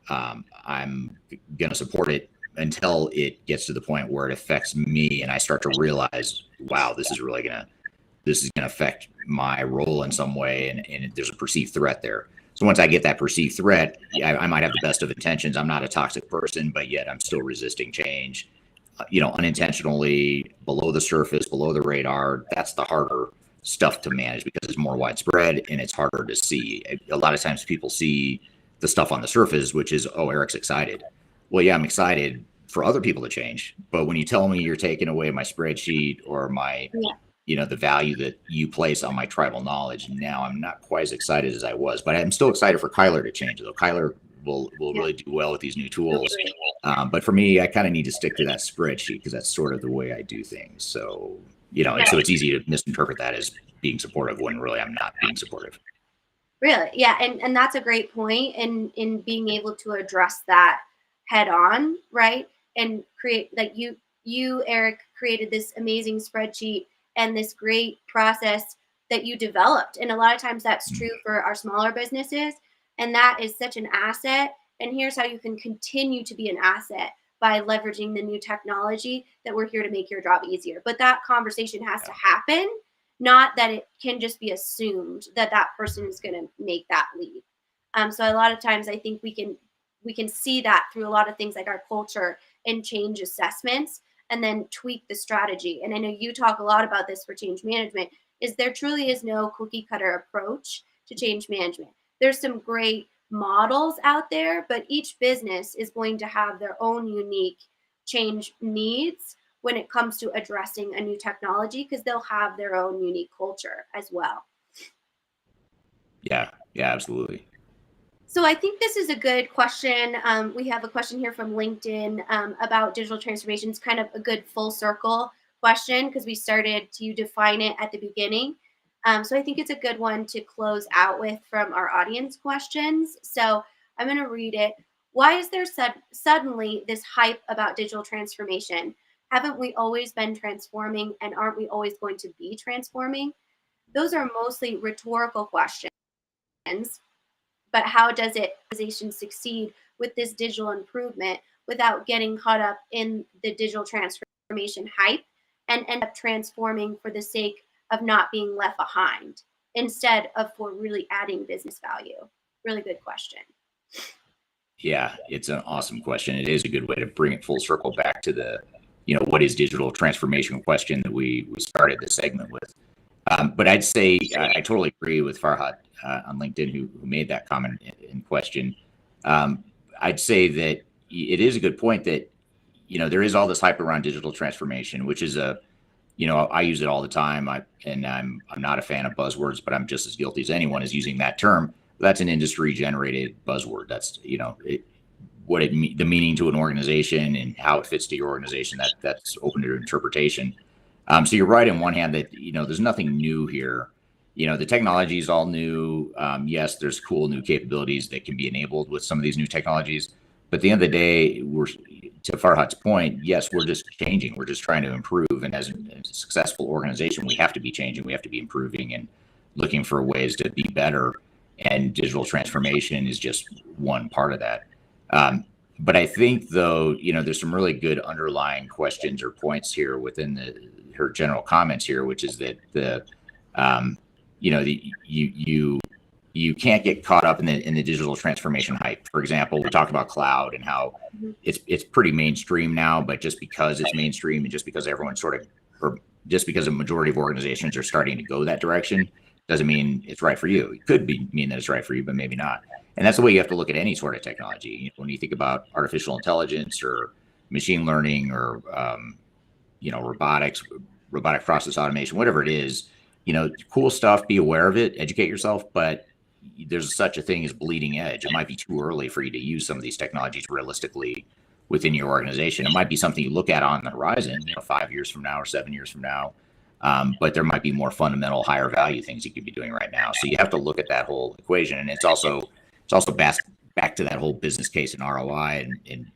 I'm going to support it until it gets to the point where it affects me and I start to realize, wow, this is going to affect my role in some way. And there's a perceived threat there. So once I get that perceived threat, I might have the best of intentions. I'm not a toxic person, but yet I'm still resisting change, unintentionally, below the surface, below the radar. That's the harder stuff to manage because it's more widespread and it's harder to see. A lot of times people see the stuff on the surface, which is, oh, Eric's excited. Well, yeah, I'm excited for other people to change. But when you tell me you're taking away my spreadsheet or my, the value that you place on my tribal knowledge, now I'm not quite as excited as I was. But I'm still excited for Kyler to change, though. Kyler will really do well with these new tools. But for me, I kind of need to stick to that spreadsheet because that's sort of the way I do things. So, so it's easy to misinterpret that as being supportive when really I'm not being supportive. Really? Yeah. And that's a great point in being able to address that head on, right? And create, like you, Eric, created this amazing spreadsheet and this great process that you developed. And a lot of times that's true for our smaller businesses. And that is such an asset. And here's how you can continue to be an asset by leveraging the new technology that we're here to make your job easier. But that conversation has to happen, not that it can just be assumed that that person is going to make that leap. So a lot of times I think we can see that through a lot of things like our culture and change assessments and then tweak the strategy. And I know you talk a lot about this for change management, is there truly is no cookie cutter approach to change management. There's some great models out there, but each business is going to have their own unique change needs when it comes to addressing a new technology because they'll have their own unique culture as well. Yeah, absolutely. So I think this is a good question. We have a question here from LinkedIn about digital transformations, kind of a good full circle question because we started to define it at the beginning. So I think it's a good one to close out with from our audience questions. So I'm going to read it. Why is there suddenly this hype about digital transformation? Haven't we always been transforming and aren't we always going to be transforming? those are mostly rhetorical questions. But how does organization succeed with this digital improvement without getting caught up in the digital transformation hype and end up transforming for the sake of not being left behind instead of for really adding business value? Really good question. Yeah, it's an awesome question. It is a good way to bring it full circle back to the, what is digital transformation question that we started the segment with. But I'd say I totally agree with Farhad on LinkedIn who made that comment in question. I'd say that it is a good point that, there is all this hype around digital transformation, which is I use it all the time. I'm not a fan of buzzwords, but I'm just as guilty as anyone is using that term. That's an industry generated buzzword. That's, the meaning to an organization and how it fits to your organization. That's open to interpretation. So you're right on one hand that, there's nothing new here. The technology is all new. Yes, there's cool new capabilities that can be enabled with some of these new technologies. But at the end of the day, to Farhad's point, yes, we're just changing. We're just trying to improve. And as a successful organization, we have to be changing. We have to be improving and looking for ways to be better. And digital transformation is just one part of that. But I think, though, there's some really good underlying questions or points here within her general comments here, which is that you can't get caught up in the digital transformation hype. For example, we talked about cloud and how it's pretty mainstream now, but just because it's mainstream and just because just because a majority of organizations are starting to go that direction doesn't mean it's right for you. It could mean that it's right for you, but maybe not. And that's the way you have to look at any sort of technology. When you think about artificial intelligence or machine learning or robotic process automation, whatever it is, cool stuff, be aware of it, educate yourself, but there's such a thing as bleeding edge. It might be too early for you to use some of these technologies realistically within your organization. It might be something you look at on the horizon, 5 years from now or 7 years from now. But there might be more fundamental, higher value things you could be doing right now. So you have to look at that whole equation. And it's also back to that whole business case and ROI and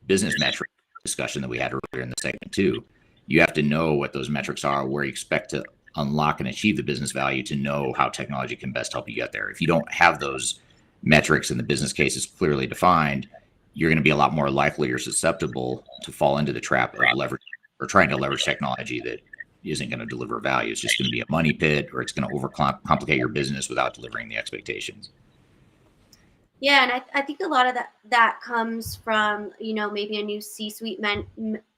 business metric discussion that we had earlier in the segment too. You have to know what those metrics are, where you expect to unlock and achieve the business value to know how technology can best help you get there. If you don't have those metrics and the business case is clearly defined, you're going to be a lot more likely or susceptible to fall into the trap of leverage or trying to leverage technology that isn't going to deliver value. It's just going to be a money pit, or it's going to overcomplicate your business without delivering the expectations. Yeah, and I think a lot of that comes from, maybe a new C-suite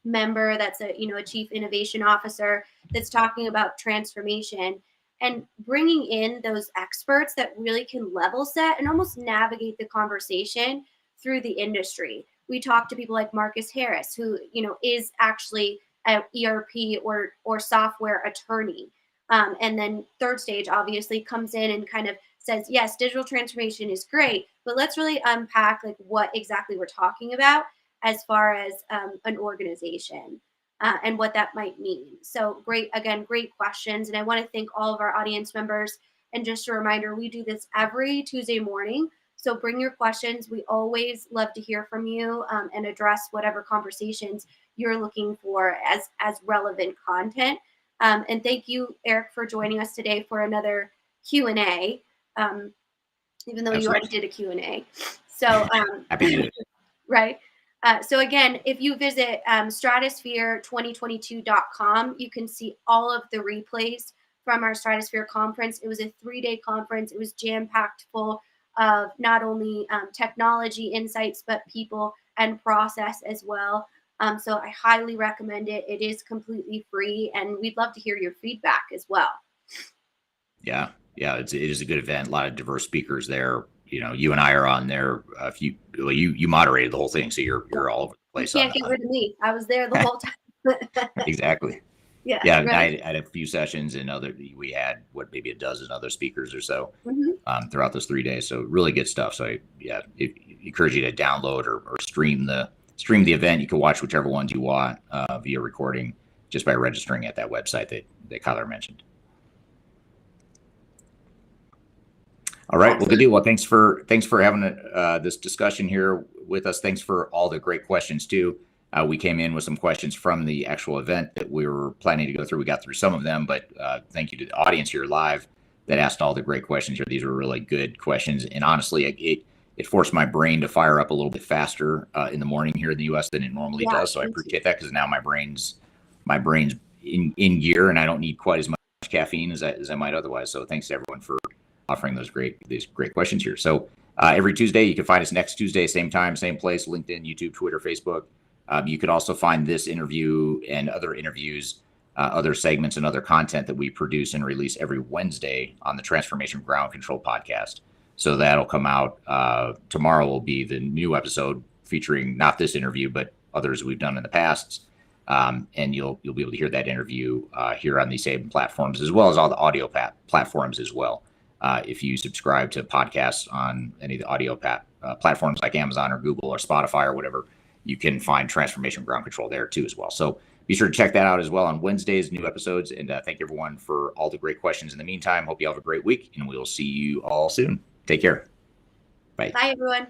member that's a chief innovation officer that's talking about transformation and bringing in those experts that really can level set and almost navigate the conversation through the industry. We talk to people like Marcus Harris, who, is actually an ERP or software attorney. And then Third Stage obviously comes in and kind of says, yes, digital transformation is great, but let's really unpack like what exactly we're talking about as far as an organization and what that might mean. So great questions. And I want to thank all of our audience members. And just a reminder, we do this every Tuesday morning. So bring your questions. We always love to hear from you and address whatever conversations you're looking for as relevant content. And thank you, Eric, for joining us today for another Q&A. Even though you already did a Q&A. So, happy to do it. Right. So again, if you visit stratosphere2022.com, you can see all of the replays from our Stratosphere conference. It was a 3-day conference. It was jam-packed full of not only technology insights, but people and process as well. So I highly recommend it. It is completely free, and we'd love to hear your feedback as well. Yeah, it is a good event. A lot of diverse speakers there. You and I are on there. You moderated the whole thing, so you're all over the place. You can't get rid of me. I was there the whole time. Exactly. Yeah. Right. I had a few sessions, and we had maybe a dozen other speakers or so throughout those 3 days. So really good stuff. So I encourage you to download or stream the event. You can watch whichever ones you want via recording just by registering at that website that Kyler mentioned. All right. Well, good deal. Well, thanks for having this discussion here with us. Thanks for all the great questions too. We came in with some questions from the actual event that we were planning to go through. We got through some of them, but thank you to the audience here live that asked all the great questions here. These were really good questions, and honestly, it forced my brain to fire up a little bit faster in the morning here in the U.S. than it normally Yeah, does. So I thank you. appreciate that, because now my brain's in gear, and I don't need quite as much caffeine as I might otherwise. So thanks to everyone for offering these great questions here. So every Tuesday, you can find us next Tuesday, same time, same place, LinkedIn, YouTube, Twitter, Facebook. You could also find this interview and other interviews, other segments, and other content that we produce and release every Wednesday on the Transformation Ground Control podcast. So that'll come out tomorrow. Will be the new episode featuring not this interview, but others we've done in the past. And you'll be able to hear that interview here on these same platforms, as well as all the audio platforms as well. If you subscribe to podcasts on any of the audio platforms like Amazon or Google or Spotify or whatever, you can find Transformation Ground Control there too as well. So be sure to check that out as well on Wednesdays, new episodes. And thank everyone for all the great questions in the meantime. Hope you have a great week, and we'll see you all soon. Take care. Bye. Bye, everyone.